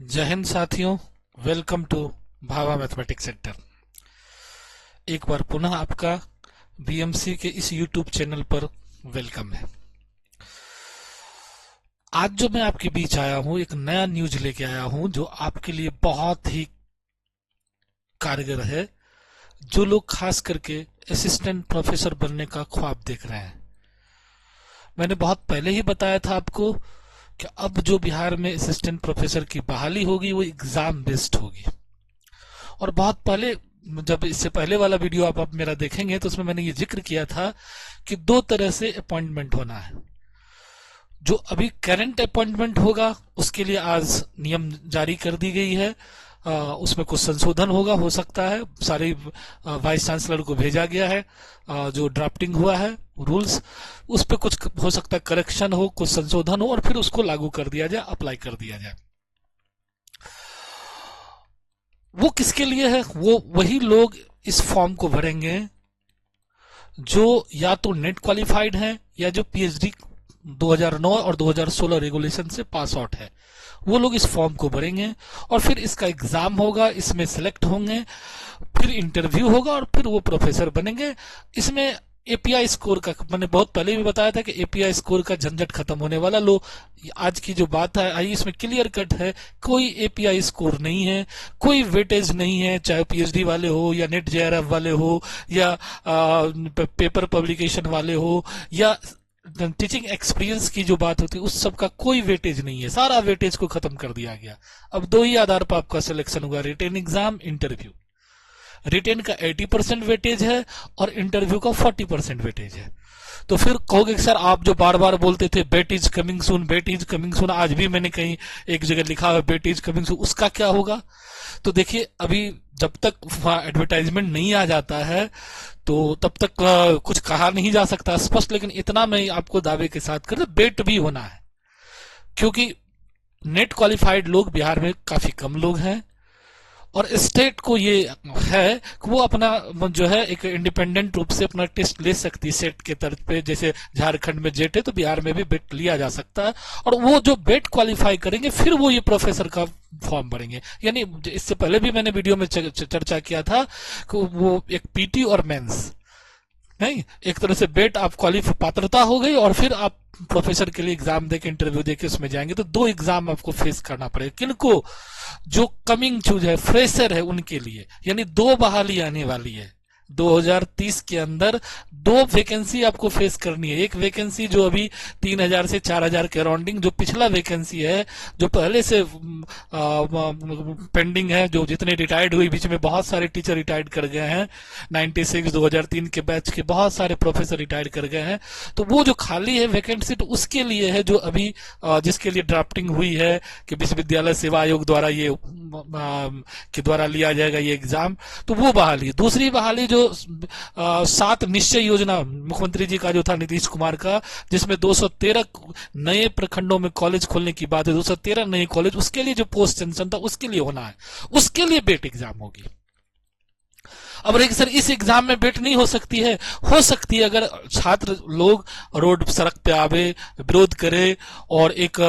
जय हिंद साथियों। Welcome to Bhabha mathematics centre. एक बार पुनः आपका बीएमसी के इस यूट्यूब चैनल पर वेलकम है। आज जो मैं आपके बीच आया हूं, एक नया न्यूज लेके आया हूं जो आपके लिए बहुत ही कारगर है। जो लोग खास करके असिस्टेंट प्रोफेसर बनने का ख्वाब देख रहे हैं। मैंने बहुत पहले ही बताया था आपको कि अब जो बिहार में असिस्टेंट प्रोफेसर की बहाली होगी वो एग्जाम बेस्ड होगी। और बहुत पहले, जब इससे पहले वाला वीडियो आप मेरा देखेंगे तो उसमें मैंने ये जिक्र किया था कि दो तरह से अपॉइंटमेंट होना है। जो अभी करंट अपॉइंटमेंट होगा उसके लिए आज नियम जारी कर दी गई है। उसमें कुछ संशोधन होगा, हो सकता है। सारे वाइस चांसलर को भेजा गया है। जो ड्राफ्टिंग हुआ है रूल्स, उस पर कुछ हो सकता है करेक्शन हो, कुछ संशोधन हो और फिर उसको लागू कर दिया जाए, अप्लाई कर दिया जाए। वो किसके लिए है? वो वही लोग इस फॉर्म को भरेंगे जो या तो नेट क्वालिफाइड हैं या जो पीएचडी 2009 और 2016 रेगुलेशन से पास आउट है। वो लोग इस फॉर्म को भरेंगे और फिर इसका एग्जाम होगा, इसमें सिलेक्ट होंगे, फिर इंटरव्यू होगा और फिर वो प्रोफेसर बनेंगे। इसमें एपीआई स्कोर का मैंने बहुत पहले भी बताया था कि एपीआई स्कोर का झंझट खत्म होने वाला। लो, आज की जो बात है आई इसमें क्लियर कट है। कोई एपीआई स्कोर नहीं है, कोई वेटेज नहीं है, चाहे पीएचडी वाले हो या नेट जेआरएफ वाले हो या पेपर पब्लिकेशन वाले हो या टीचिंग एक्सपीरियंस की जो बात होती है, उस सब का कोई वेटेज नहीं है। सारा वेटेज को खत्म कर दिया गया। अब दो ही आधार पर आपका सिलेक्शन होगा, रिटेन एग्जाम, इंटरव्यू। रिटेन का 80% वेटेज है और इंटरव्यू का 40% वेटेज है। तो फिर कहोगे सर आप जो बार बार बोलते थे bet is coming soon, bet is coming soon, आज भी मैंने कहीं एक जगह लिखा है बेट इज कमिंग सून, उसका क्या होगा? तो देखिए, अभी जब तक एडवर्टाइजमेंट नहीं आ जाता है तो तब तक कुछ कहा नहीं जा सकता स्पष्ट। लेकिन इतना मैं आपको दावे के साथ कर, बेट भी होना है, क्योंकि नेट क्वालिफाइड लोग बिहार में काफी कम लोग हैं और स्टेट को ये है कि वो अपना जो है एक इंडिपेंडेंट रूप से अपना टेस्ट ले सकती है सेट के तर्ज पे। जैसे झारखंड में जेट है तो बिहार में भी बेट लिया जा सकता है। और वो जो बेट क्वालिफाई करेंगे फिर वो ये प्रोफेसर का फॉर्म भरेंगे। यानी इससे पहले भी मैंने वीडियो में चर्चा किया था कि वो एक पीटी और मेंस नहीं, एक तरह से बेट आप क्वालिफाई पात्रता हो गई और फिर आप प्रोफेसर के लिए एग्जाम देके इंटरव्यू देके उसमें जाएंगे। तो दो एग्जाम आपको फेस करना पड़ेगा। किनको? जो कमिंग चूज है, फ्रेशर है, उनके लिए। यानी दो बहाली आने वाली है 2030 के अंदर। दो वैकेंसी आपको फेस करनी है। एक वैकेंसी जो अभी 3000 से 4000 के अराउंडिंग, जो पिछला वैकेंसी है, जो पहले से पेंडिंग है, जो जितने रिटायर्ड हुई, बीच में बहुत सारे टीचर रिटायर्ड कर गए हैं। 96 2003 के बैच के बहुत सारे प्रोफेसर रिटायर्ड कर गए हैं। तो वो जो खाली है वैकेंसी, तो उसके लिए है जो अभी जिसके लिए ड्राफ्टिंग हुई है कि विश्वविद्यालय सेवा आयोग द्वारा ये के द्वारा लिया जाएगा ये एग्जाम। तो वो बहाली। दूसरी बहाली जो 7 निश्चय योजना मुख्यमंत्री जी का जो था, नीतीश कुमार का, जिसमें 213 नए प्रखंडों में कॉलेज खोलने की बात है, 213 नए कॉलेज, उसके लिए जो पोस्ट सेंक्शन था उसके लिए होना है। उसके लिए बेट एग्जाम होगी। अब रही सर इस एग्जाम में बेट नहीं हो सकती है। हो सकती है अगर छात्र लोग रोड सड़क पे आवे, विरोध करे और एक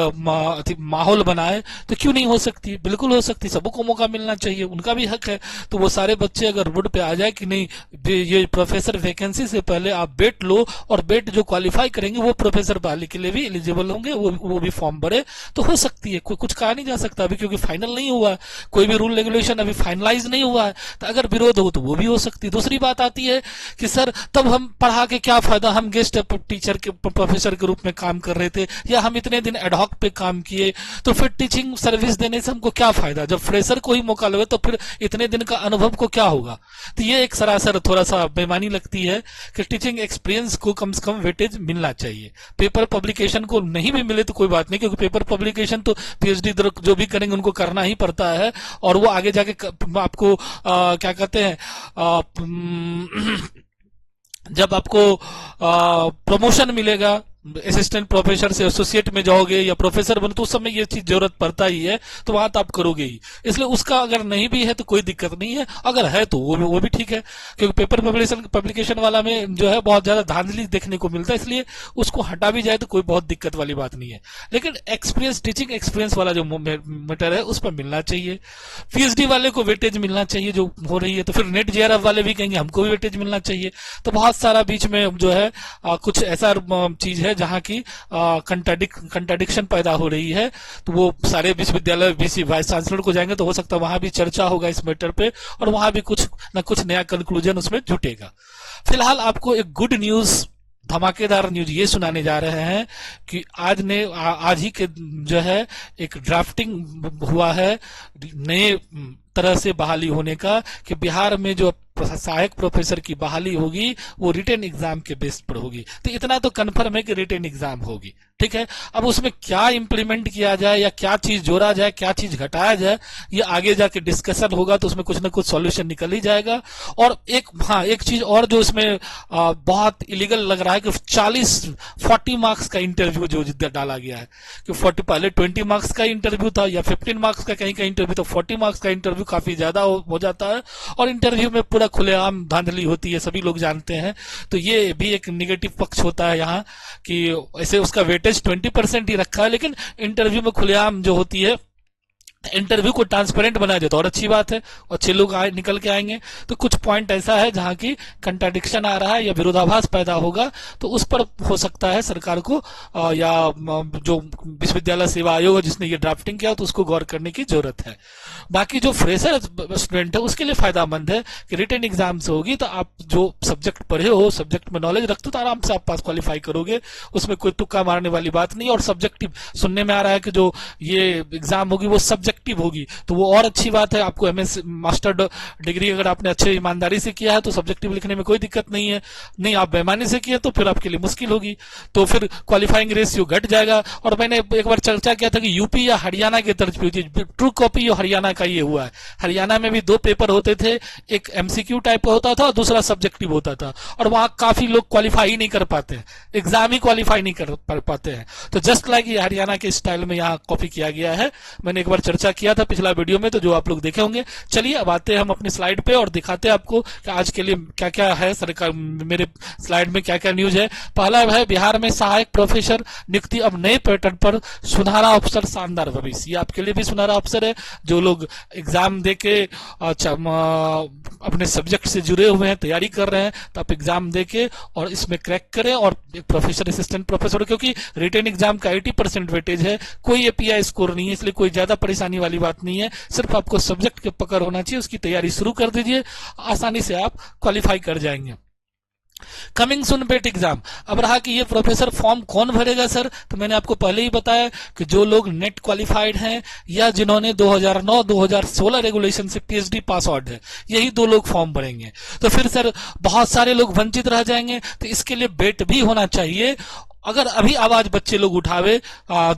माहौल बनाए, तो क्यों नहीं हो सकती? बिल्कुल हो सकती। सबको मौका मिलना चाहिए, उनका भी हक है। तो वो सारे बच्चे अगर रोड पे आ जाए कि नहीं, ये प्रोफेसर वैकेंसी से पहले आप बेट लो और बेट जो क्वालिफाई करेंगे वो प्रोफेसर बहाली के लिए भी एलिजिबल होंगे, वो भी फॉर्म भरे, तो हो सकती है। कुछ कहा नहीं जा सकता अभी, क्योंकि फाइनल नहीं हुआ है। कोई भी रूल रेगुलेशन अभी फाइनलाइज नहीं हुआ है। तो अगर विरोध हो तो वो भी हो सकती है। दूसरी बात आती है कि सर तब हम पढ़ा के क्या फायदा, हम गेस्ट टीचर के प्रोफेसर के रूप में काम कर रहे थे या हम इतने दिन एडहॉक पे काम किए, तो फिर टीचिंग सर्विस देने से हमको क्या फायदा? जब फ्रेशर को ही मौका लगे तो फिर इतने दिन का अनुभव को क्या होगा? तो ये एक सरासर थोड़ा सा बेईमानी लगती है कि टीचिंग एक्सपीरियंस को कम से कम वेटेज मिलना चाहिए। पेपर पब्लिकेशन को नहीं भी मिले तो कोई बात नहीं, क्योंकि पेपर पब्लिकेशन तो पीएचडी जो भी करेंगे उनको करना ही पड़ता है और वो आगे जाके आपको क्या कहते हैं, जब आपको प्रमोशन मिलेगा, असिस्टेंट प्रोफेसर से एसोसिएट में जाओगे या प्रोफेसर बनो तो उस समय ये चीज जरूरत पड़ता ही है, तो वहां तो आप करोगे ही। इसलिए उसका अगर नहीं भी है तो कोई दिक्कत नहीं है, अगर है तो वो भी ठीक है, क्योंकि पेपर पब्लिकेशन वाला में जो है बहुत ज्यादा धांधली देखने को मिलता है, इसलिए उसको हटा भी जाए तो कोई बहुत दिक्कत वाली बात नहीं है। लेकिन एक्सपीरियंस, टीचिंग एक्सपीरियंस वाला जो मैटर है उस पर मिलना चाहिए। पीएचडी वाले को वेटेज मिलना चाहिए जो हो रही है, तो फिर नेट जेआरएफ वाले भी कहेंगे हमको भी वेटेज मिलना चाहिए। तो बहुत सारा बीच में जो है कुछ ऐसा चीज है जहां की कंट्राडिक्शन पैदा हो रही है। तो वो सारे विश्वविद्यालय वीसी वाइस चांसलर को जाएंगे तो हो सकता है वहां भी चर्चा होगा इस मैटर पे, और वहां भी कुछ ना कुछ नया कंक्लूजन उसमें जुटेगा। फिलहाल आपको एक गुड न्यूज, धमाकेदार न्यूज ये सुनाने जा रहे हैं कि आज ही के जो है एक ड्राफ्टिंग हुआ है नए तरह से बहाली होने का, कि बिहार में जो सहायक प्रोफेसर की बहाली होगी वो रिटन एग्जाम के बेस पर होगी। तो इतना तो कन्फर्म है कि रिटन एग्जाम होगी, ठीक है। अब उसमें क्या इंप्लीमेंट किया जाए या क्या चीज जोड़ा जाए, क्या चीज घटाया जाए, ये आगे जाके डिस्कशन होगा, तो उसमें कुछ ना कुछ सॉल्यूशन निकल ही जाएगा। और एक चीज और जो इसमें बहुत इलीगल लग रहा है कि 40 मार्क्स का इंटरव्यू जो डाला गया है, कि 40 पहले 20 मार्क्स का इंटरव्यू था या 15 मार्क्स का कहीं का इंटरव्यू, तो 40 मार्क्स का इंटरव्यू काफी ज्यादा हो जाता है, और इंटरव्यू में पूरा खुलेआम धांधली होती है, सभी लोग जानते हैं। तो ये भी एक निगेटिव पक्ष होता है यहाँ, कि ऐसे उसका वेटेज 20% ही रखा है, लेकिन इंटरव्यू में खुलेआम जो होती है, इंटरव्यू को ट्रांसपेरेंट बनाया जाए तो और अच्छी बात है, अच्छे लोग निकल के आएंगे। तो कुछ पॉइंट ऐसा है जहां की कंट्राडिक्शन आ रहा है या विरोधाभास पैदा होगा, तो उस पर हो सकता है सरकार को या जो विश्वविद्यालय सेवा आयोग है जिसने ये ड्राफ्टिंग किया तो उसको गौर करने की जरूरत है। बाकी जो फ्रेशर स्टूडेंट है उसके लिए फायदामंद है कि रिटन एग्जाम से होगी, तो आप जो सब्जेक्ट पढ़े हो, सब्जेक्ट में नॉलेज रखते हो, तो आराम से आप पास क्वालिफाई करोगे, उसमें कोई तुक्का मारने वाली बात नहीं। और सब्जेक्टिव सुनने में आ रहा है कि जो ये एग्जाम होगी वो सब्जेक्टिव होगी, तो वो और अच्छी बात है। आपको एमएस मास्टर डिग्री अगर आपने अच्छे ईमानदारी से किया है तो सब्जेक्टिव लिखने में कोई दिक्कत नहीं है। नहीं, आप बेईमानी से किए तो फिर आपके लिए मुश्किल होगी, तो फिर क्वालिफाइंग रेशियो घट जाएगा। और मैंने एक बार चर्चा किया था कि यूपी या हरियाणा की तर्ज पे होती है, ट्रू कॉपी और हरियाणा का ये हुआ है। हरियाणा में भी 2 पेपर होते थे, एक एमसीक्यू टाइप का होता था और दूसरा सब्जेक्टिव होता था, और वहां काफी लोग क्वालिफाई ही नहीं कर पाते, एग्जाम ही क्वालिफाई नहीं कर पाते हैं। तो जस्ट लाइक ये हरियाणा के स्टाइल में यहाँ कॉपी किया गया है। मैंने एक बार चर्चा किया था पिछला वीडियो में, तो जो आप लोग देखे होंगे। चलिए अब आते हैं हम अपनी स्लाइड पे और दिखाते हैं आपको कि आज के लिए क्या क्या है सरकार, मेरे स्लाइड में क्या क्या न्यूज है। पहला है बिहार में सहायक प्रोफेसर नियुक्ति अब नए पैटर्न पर, सुनहरा अवसर शानदार भविष्य। ये आपके लिए भी सुनहरा अवसर है, जो लोग एग्जाम देके अपने सब्जेक्ट से जुड़े हुए हैं, तैयारी कर रहे हैं, तो आप एग्जाम देके और इसमें क्रैक करें और प्रोफेसर, असिस्टेंट प्रोफेसर, क्योंकि रिटन एग्जाम का 80% वेटेज है, कोई एपीआई स्कोर नहीं है, इसलिए कोई ज्यादा परेशानी वाली बात नहीं है। सिर्फ आपको सब्जेक्ट के पकड़ होना चाहिए, उसकी तैयारी शुरू कर दीजिए, आसानी से आप क्वालिफाई कर जाएंगे। कमिंग सुन बेट एग्जाम। अब रहा कि ये प्रोफेसर फॉर्म कौन भरेगा सर, तो मैंने आपको पहले ही बताया कि जो लोग नेट क्वालिफाइड हैं या जिन्होंने 2009-2016 रेगुलेशन से पीएचडी पास आउट है, यही 2 लोग फॉर्म भरेंगे। तो फिर सर बहुत सारे लोग वंचित रह जाएंगे, तो इसके लिए बेट भी होना चाहिए। अगर अभी आवाज बच्चे लोग उठावे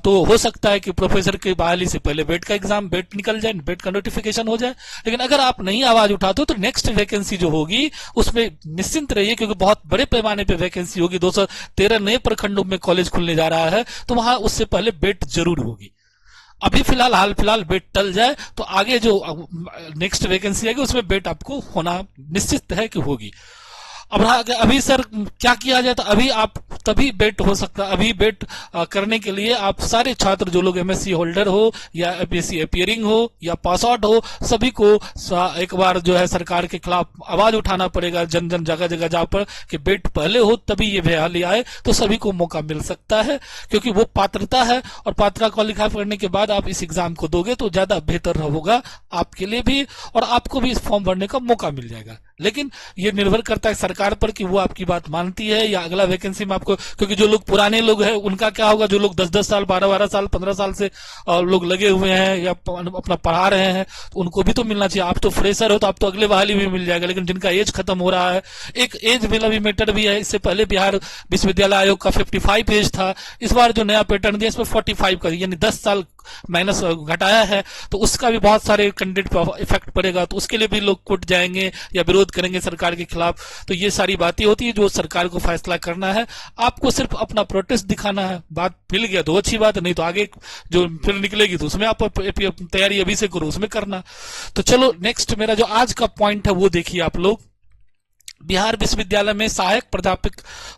तो हो सकता है कि प्रोफेसर की बहाली से पहले बेट का एग्जाम, बेट निकल जाए, बेट का नोटिफिकेशन हो जाए। लेकिन अगर आप नहीं आवाज उठाते हो तो नेक्स्ट वैकेंसी जो होगी उसमें निश्चिंत रहिए, क्योंकि बहुत बड़े पैमाने पे वैकेंसी होगी। 213 नए प्रखंडों में कॉलेज खुलने जा रहा है, तो वहां उससे पहले बेट जरूर होगी। अभी हाल फिलहाल बेट टल जाए तो आगे जो नेक्स्ट वैकेंसी आएगी उसमें बेट आपको होना निश्चित है कि होगी। अब अभी सर क्या किया जाए, तो अभी आप तभी बेट हो सकता है। अभी बेट करने के लिए आप सारे छात्र जो लोग एमएससी होल्डर हो या एपीएससी अपियरिंग हो या पास आउट हो, सभी को एक बार जो है सरकार के खिलाफ आवाज उठाना पड़ेगा, जन जन जगह जगह जा पर कि बेट पहले हो तभी ये बहाली आए, तो सभी को मौका मिल सकता है, क्योंकि वो पात्रता है। और पात्रता क्वालिफाई करने के बाद आप इस एग्जाम को दोगे तो ज्यादा बेहतर होगा आपके लिए भी, और आपको भी इस फॉर्म भरने का मौका मिल जाएगा। लेकिन ये निर्भर करता है सरकार पर कि वो आपकी बात मानती है या अगला वैकेंसी में आपको, क्योंकि जो लोग पुराने लोग हैं उनका क्या होगा, जो लोग 10-10 साल 12-12 साल 15 साल से लोग लगे हुए हैं या अपना पढ़ा रहे हैं, तो उनको भी तो मिलना चाहिए। आप तो फ्रेशर हो तो आप तो अगले बहाली भी मिल जाएगा, लेकिन जिनका एज खत्म हो रहा है, एक एज वाला भी मैटर भी है। इससे पहले बिहार विश्वविद्यालय आयोग का 55 एज था, इस बार जो नया पैटर्न दिया इसमें 45 का, यानी 10 साल माइनस घटाया है, तो उसका भी बहुत सारे कैंडिडेट पर इफेक्ट पड़ेगा, तो उसके लिए भी लोग कुट जाएंगे या विरोध विरोध करेंगे सरकार के खिलाफ। तो ये सारी बातें होती है जो सरकार को फैसला करना है, आपको सिर्फ अपना प्रोटेस्ट दिखाना है। बात मिल गया तो अच्छी बात है, नहीं तो आगे जो फिर निकलेगी तो उसमें आप तैयारी अभी से करो, उसमें करना। तो चलो नेक्स्ट मेरा जो आज का पॉइंट है वो देखिए आप लोग। बिहार विश्वविद्यालय में सहायक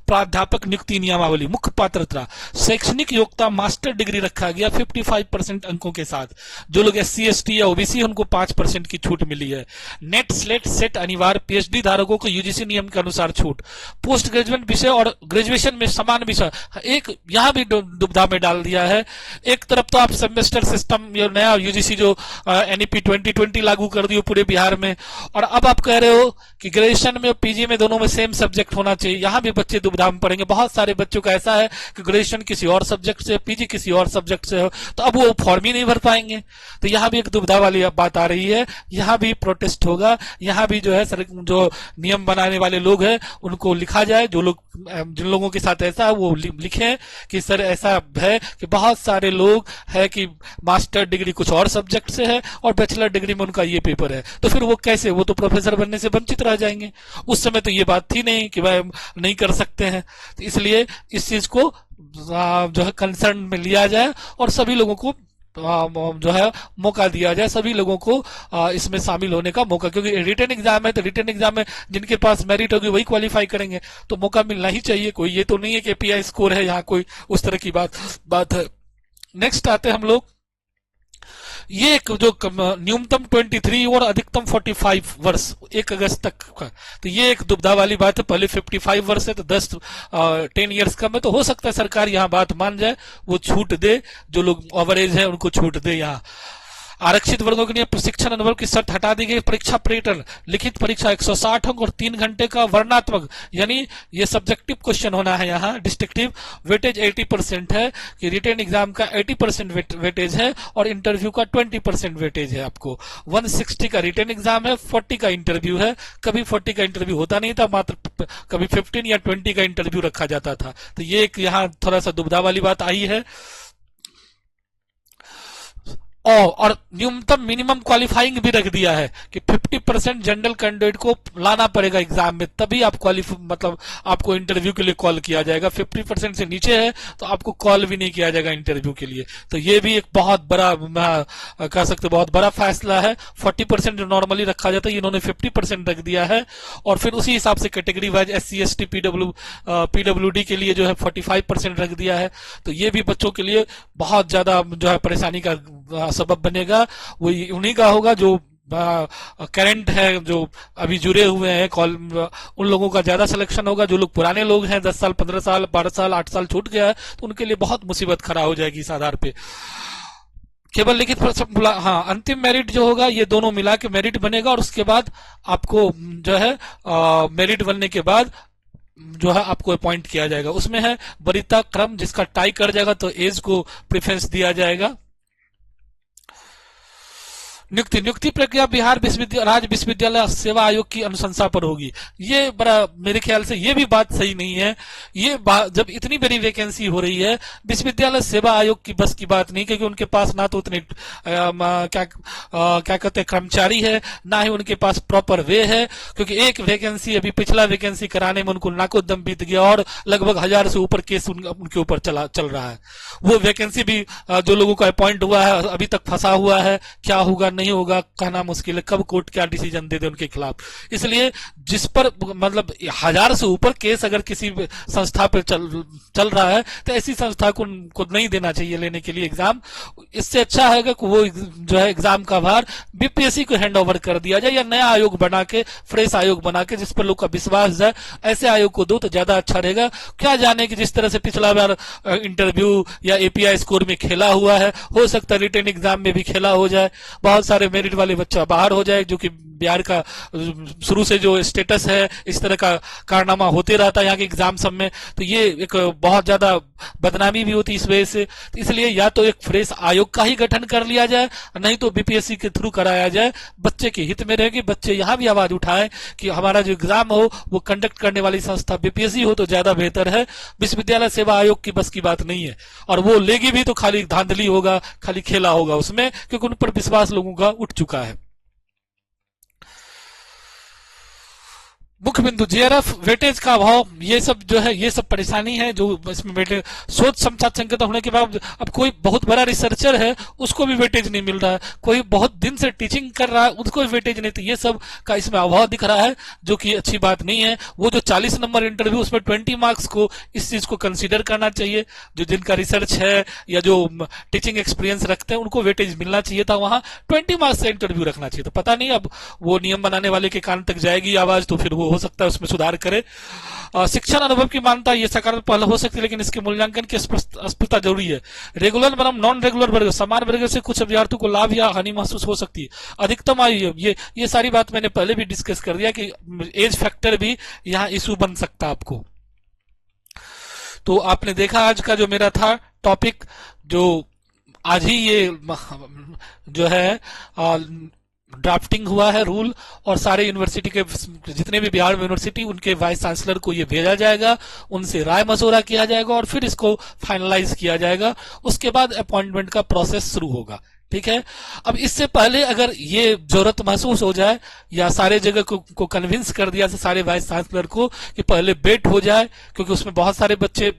प्राध्यापक नियुक्ति नियमावली। मुख्य पात्रता शैक्षणिक योग्यता मास्टर डिग्री रखा गया 55% अंकों के साथ। जो लोग SC ST या OBC है उनको 5% की छूट मिली है। नेट स्लेट सेट अनिवार्य, PhD धारकों को UGC नियम के अनुसार छूट। पोस्ट ग्रेजुएट विषय और ग्रेजुएशन में समान विषय, एक यहां भी दुविधा में डाल दिया है। एक तरफ तो आप सेमेस्टर सिस्टम नया UGC जो NEP 2020 लागू कर दियो पूरे बिहार में, और अब आप कह रहे हो कि ग्रेजुएशन में PG में दोनों में सेम सब्जेक्ट होना चाहिए। यहां भी बच्चे दुविधा में पड़ेंगे। बहुत सारे बच्चों का ऐसा है कि ग्रेजुएशन किसी और सब्जेक्ट से, PG किसी और सब्जेक्ट से हो, तो अब वो फॉर्म ही नहीं भर पाएंगे। तो यहां भी एक दुविधा वाली बात आ रही है। यहां भी प्रोटेस्ट होगा, यहां भी जो है जो नियम बनाने वाले लोग हैं उनको लिखा जाए, जो लोग जिन लोगों के साथ ऐसा है वो लिखें कि सर ऐसा है कि बहुत सारे लोग है कि मास्टर डिग्री कुछ और सब्जेक्ट से है और बैचलर डिग्री में उनका ये पेपर है, तो फिर वो कैसे, वो तो प्रोफेसर बनने से वंचित रह जाएंगे। उस समय तो ये बात थी नहीं कि भाई नहीं कर सकते हैं। तो इसलिए इस चीज को जो है कंसर्न में लिया जाए और सभी लोगों को जो है मौका दिया जाए, सभी लोगों को इसमें शामिल होने का मौका, क्योंकि रिटन एग्जाम है तो रिटन एग्जाम में जिनके पास मेरिट होगी वही क्वालिफाई करेंगे, तो मौका मिलना ही चाहिए। कोई ये तो नहीं है कि API स्कोर है, यहाँ कोई उस तरह की बात है। नेक्स्ट आते हैं हम लोग, ये एक जो न्यूनतम 23 और अधिकतम 45 वर्ष 1 अगस्त तक का, तो ये एक दुविधा वाली बात है। पहले 55 वर्ष है तो 10 इयर्स कम है, तो हो सकता है सरकार यहाँ बात मान जाए, वो छूट दे, जो लोग ओवरेज है उनको छूट दे। यहाँ आरक्षित वर्गों के लिए प्रशिक्षण अनुभव की शर्त हटा दी गई। परीक्षा पैटर्न लिखित परीक्षा 160 अंक और 3 घंटे का वर्णात्मक, यानी ये सब्जेक्टिव क्वेश्चन होना है। यहाँ डिस्ट्रक्टिव वेटेज 80% है कि रिटन एग्जाम का 80% वेटेज है और इंटरव्यू का 20% वेटेज है। आपको 160 का रिटन एग्जाम है, 40 का इंटरव्यू है। कभी 40 का इंटरव्यू होता नहीं था, मात्र कभी 15 या 20 का इंटरव्यू रखा जाता था। तो ये एक यहाँ थोड़ा सा दुविधा वाली बात आई है। और न्यूनतम मिनिमम क्वालिफाइंग भी रख दिया है कि 50% जनरल कैंडिडेट को लाना पड़ेगा एग्जाम में, तभी आप मतलब आपको इंटरव्यू के लिए कॉल किया जाएगा। 50% से नीचे है तो आपको कॉल भी नहीं किया जाएगा इंटरव्यू के लिए। तो ये भी एक बहुत बड़ा कह सकते बहुत बड़ा फैसला है। 40% जो नॉर्मली रखा जाता है इन्होंने 50% रख दिया है, और फिर उसी हिसाब से category wise SC ST PWD के लिए जो है 45% रख दिया है। तो ये भी बच्चों के लिए बहुत ज्यादा जो है परेशानी का सबब बनेगा। वो उन्हीं का होगा जो करंट है, जो अभी जुड़े हुए हैं कॉल, उन लोगों का ज्यादा सिलेक्शन होगा। जो लोग पुराने लोग हैं 10 साल 15 साल 12 साल 8 साल छूट गया है, तो उनके लिए बहुत मुसीबत खड़ा हो जाएगी इस आधार पे। केवल लिखित हाँ, अंतिम मेरिट जो होगा ये दोनों मिला के मेरिट बनेगा, और उसके बाद आपको जो है मेरिट बनने के बाद जो है आपको अपॉइंट किया जाएगा। उसमें है वरीयता क्रम, जिसका टाई कर जाएगा तो एज को प्रेफरेंस दिया जाएगा। नियुक्ति प्रक्रिया बिहार राज्य विश्वविद्यालय सेवा आयोग की अनुशंसा पर होगी। ये बड़ा मेरे ख्याल से ये भी बात सही नहीं है। ये जब इतनी बड़ी वैकेंसी हो रही है, विश्वविद्यालय सेवा आयोग की बस की बात नहीं, क्योंकि उनके पास ना तो उतने क्या कहते हैं कर्मचारी है, ना ही उनके पास प्रॉपर वे है। क्योंकि एक वैकेंसी अभी पिछला वैकेंसी कराने में उनको नाकोदम बीत गया और लगभग 1000 से ऊपर केस उनके ऊपर चल रहा है। वो वैकेंसी भी जो लोगों का अपॉइंट हुआ है अभी तक फंसा हुआ है। क्या होगा नहीं होगा कहना मुश्किल है, कब कोर्ट क्या डिसीजन दे दे उनके खिलाफ। इसलिए जिस पर मतलब 1000 से ऊपर केस अगर किसी संस्था पर चल रहा है तो ऐसी संस्था को नहीं देना चाहिए लेने के लिए एग्जाम। इससे अच्छा है कि वो जो है एग्जाम का भार BPSC को हैंड ओवर कर दिया जाए, या नया आयोग बना के फ्रेश आयोग बना के जिस पर लोग का विश्वास जाए, ऐसे आयोग को दो तो ज्यादा अच्छा रहेगा। क्या जाने कि जिस तरह से पिछला बार इंटरव्यू या API स्कोर में खेला हुआ है, हो सकता है रिटन एग्जाम में भी खेला हो जाए, बहुत सारे मेरिट वाले बच्चा बाहर हो जाए। जो कि बिहार का शुरू से जो स्टेटस है इस तरह का कारनामा होते रहता है यहाँ के एग्जाम सब में, तो ये एक बहुत ज्यादा बदनामी भी होती इस वजह से। तो इसलिए या तो एक फ्रेश आयोग का ही गठन कर लिया जाए, नहीं तो BPSC के थ्रू कराया जाए। बच्चे के हित में रहेगी, बच्चे यहाँ भी आवाज उठाएं कि हमारा जो एग्जाम हो वो कंडक्ट करने वाली संस्था BPSC हो तो ज्यादा बेहतर है। विश्वविद्यालय सेवा आयोग की बस की बात नहीं है, और वो लेगी भी तो खाली धांधली होगा, खाली खेला होगा उसमें, क्योंकि उन पर विश्वास लोगों का उठ चुका है। मुख्य बिंदु जेआरएफ वेटेज का अभाव, ये सब जो है ये सब परेशानी है जो इसमें वेटेज सोच समझा संकेत होने के बाद अब कोई बहुत बड़ा रिसर्चर है उसको भी वेटेज नहीं मिल रहा है, कोई बहुत दिन से टीचिंग कर रहा है उसको भी वेटेज नहीं, तो ये सब का इसमें अभाव दिख रहा है जो कि अच्छी बात नहीं है। वो जो 40 नंबर इंटरव्यू उसमें 20 मार्क्स को इस चीज को कंसीडर करना चाहिए, जो जिनका रिसर्च है या जो टीचिंग एक्सपीरियंस रखते हैं उनको वेटेज मिलना चाहिए था, वहां 20 मार्क्स का इंटरव्यू रखना चाहिए। तो पता नहीं अब वो नियम बनाने वाले के कान तक जाएगी आवाज तो फिर वो हो सकता है उसमें सुधार करे। शिक्षण अनुभव की मान्यता ये सकारात्मक पहल हो सकती है लेकिन इसके मूल्यांकन की स्पष्टता जरूरी है। रेगुलर बनाम नॉन रेगुलर वर्ग, समान वर्ग से कुछ अभ्यर्थियों को लाभ या हानि महसूस हो सकती है। अधिकतम आयु, ये सारी बात मैंने पहले भी डिस्कस कर दिया कि एज फैक्टर भी यहाँ इशू बन सकता है आपको। तो आपने देखा आज का जो मेरा था टॉपिक, जो आज ही ये जो है ड्राफ्टिंग हुआ है रूल, और सारे यूनिवर्सिटी के जितने भी बिहार यूनिवर्सिटी उनके वाइस चांसलर को ये भेजा जाएगा, उनसे राय मशवरा किया जाएगा और फिर इसको फाइनलाइज किया जाएगा। उसके बाद अपॉइंटमेंट का प्रोसेस शुरू होगा। ठीक है, अब इससे पहले अगर ये जरूरत महसूस हो जाए या सारे जगह को कन्विंस कर दिया सारे वाइस चांसलर को कि पहले बेट हो जाए, क्योंकि उसमें बहुत सारे बच्चे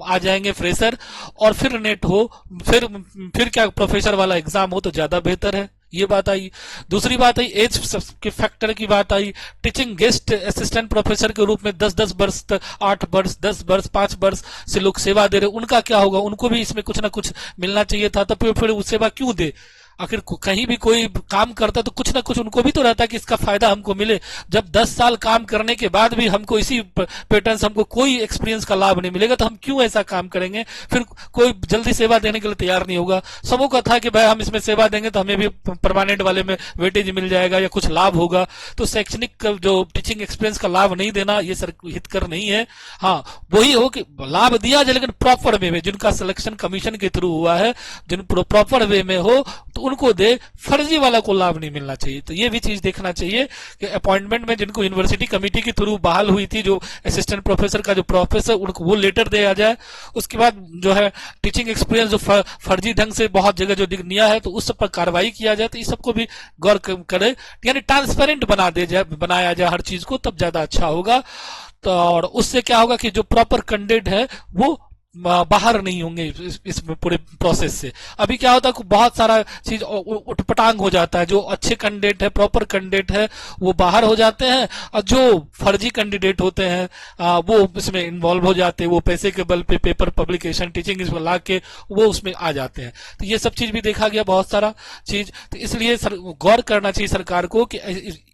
आ जाएंगे फ्रेशर, और फिर नेट हो, फिर क्या प्रोफेसर वाला एग्जाम हो तो ज्यादा बेहतर है। ये बात आई। दूसरी बात आई एज के फैक्टर की बात आई। टीचिंग गेस्ट असिस्टेंट प्रोफेसर के रूप में 10-10 वर्ष, 8 वर्ष, 10 वर्ष, 5 वर्ष से लोग सेवा दे रहे, उनका क्या होगा? उनको भी इसमें कुछ ना कुछ मिलना चाहिए था, तो फिर वो सेवा क्यों दे? आखिर कहीं भी कोई काम करता तो कुछ ना कुछ उनको भी तो रहता है कि इसका फायदा हमको मिले। जब 10 साल काम करने के बाद भी हमको इसी पैटर्न से हमको कोई एक्सपीरियंस का लाभ नहीं मिलेगा तो हम क्यों ऐसा काम करेंगे? फिर कोई जल्दी सेवा देने के लिए तैयार नहीं होगा। सबों का था कि भाई हम इसमें सेवा देंगे तो हमें भी परमानेंट वाले में वेटेज मिल जाएगा या कुछ लाभ होगा। तो शैक्षणिक जो टीचिंग एक्सपीरियंस का लाभ नहीं देना ये हितकर नहीं है। हाँ, वही हो कि लाभ दिया जाए लेकिन प्रॉपर वे में, जिनका सिलेक्शन कमीशन के थ्रू हुआ है, जिन प्रॉपर वे में हो तो उनको दे, फर्जी वाला को लाभ नहीं मिलना चाहिए। तो ये भी चीज देखना चाहिए कि अपॉइंटमेंट में जिनको यूनिवर्सिटी कमेटी के थ्रू बहाल हुई थी, जो असिस्टेंट प्रोफेसर का जो प्रोफेसर, उनको वो लेटर दिया जाए। उसके बाद जो है टीचिंग एक्सपीरियंस जो फर्जी ढंग से बहुत जगह जो दिया है तो उस सब पर कार्रवाई किया जाए। तो इस सबको भी गौर करे, यानी ट्रांसपेरेंट बनाया जाए हर चीज को, तब ज्यादा अच्छा होगा। तो और उससे क्या होगा कि जो प्रॉपर कैंडिडेट है वो बाहर नहीं होंगे इस पूरे प्रोसेस से। अभी क्या होता है कि बहुत सारा चीज उठपटांग हो जाता है, जो अच्छे कैंडिडेट है, प्रॉपर कैंडिडेट है, वो बाहर हो जाते हैं, और जो फर्जी कैंडिडेट होते हैं वो इसमें इन्वॉल्व हो जाते हैं, वो पैसे के बल पे पेपर पब्लिकेशन टीचिंग इसमें ला के वो उसमें आ जाते हैं। तो ये सब चीज भी देखा गया, बहुत सारा चीज। तो इसलिए गौर करना चाहिए सरकार को कि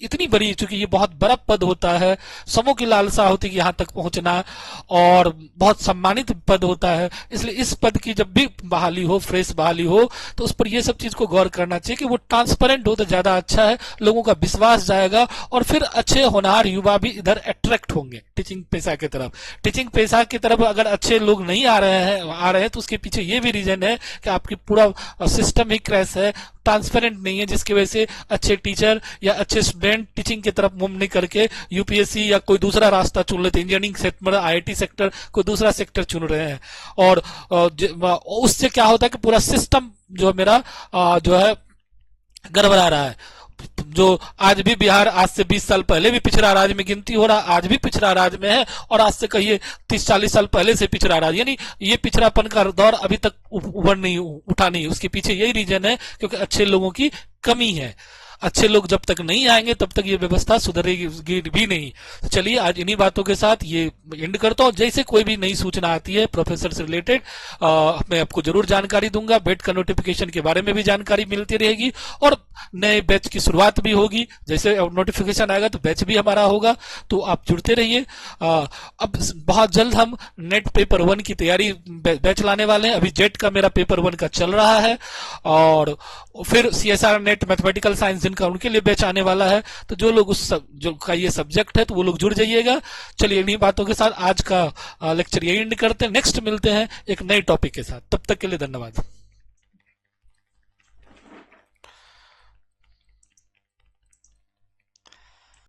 इतनी बड़ी, चूंकि ये बहुत बड़ा पद होता है, सबों की लालसा होती है कि यहाँ तक पहुंचना, और बहुत सम्मानित पद होता है, इसलिए इस पद की जब भी बहाली हो, फ्रेश बहाली हो, तो उस पर यह सब चीज को गौर करना चाहिए कि वो ट्रांसपेरेंट हो तो ज्यादा अच्छा है, लोगों का विश्वास जाएगा और फिर अच्छे होनहार युवा भी इधर अट्रैक्ट होंगे टीचिंग पेशा की तरफ। टीचिंग पेशा की तरफ अगर अच्छे लोग नहीं आ रहे हैं तो उसके पीछे ये भी रीजन है कि आपकी पूरा सिस्टम ही क्रैश है, ट्रांसपेरेंट नहीं है, जिसकी वजह से अच्छे टीचर या अच्छे स्टूडेंट टीचिंग की तरफ मुंह नहीं करके यूपीएससी या कोई दूसरा रास्ता चुन लेते, इंजीनियरिंग सेक्टर, आईआईटी सेक्टर, कोई दूसरा सेक्टर चुन रहे हैं। और उससे क्या होता है कि पूरा सिस्टम जो मेरा जो है गड़बड़ा रहा है। जो आज भी बिहार आज से 20 साल पहले भी पिछड़ा राज्य में गिनती हो रहा, आज भी पिछड़ा राज्य में है, और आज से कहिए 30-40 साल पहले से पिछड़ा राज्य, यानी ये पिछड़ापन का दौर अभी तक उठा नहीं। उसके पीछे यही रीजन है क्योंकि अच्छे लोगों की कमी है। अच्छे लोग जब तक नहीं आएंगे तब तक ये व्यवस्था सुधरेगी भी नहीं। तो चलिए आज इन्हीं बातों के साथ ये एंड करता हूँ। जैसे कोई भी नई सूचना आती है प्रोफेसर से रिलेटेड मैं आपको जरूर जानकारी दूंगा। बेट का नोटिफिकेशन के बारे में भी जानकारी मिलती रहेगी और नए बैच की शुरुआत भी होगी। जैसे नोटिफिकेशन आएगा तो बैच भी हमारा होगा, तो आप जुड़ते रहिए। अब बहुत जल्द हम नेट पेपर 1 की तैयारी बैच लाने वाले हैं। अभी जेट का मेरा पेपर 1 का चल रहा है, और फिर CSR नेट मैथमेटिकल साइंस जिनका, उनके लिए बैच आने वाला है। तो जो लोग जो का ये सब्जेक्ट है तो वो लोग जुड़ जाइएगा। चलिए इन्हीं बातों के साथ आज का लेक्चर यही एंड करते हैं। नेक्स्ट मिलते हैं एक नए टॉपिक के साथ, तब तक के लिए धन्यवाद।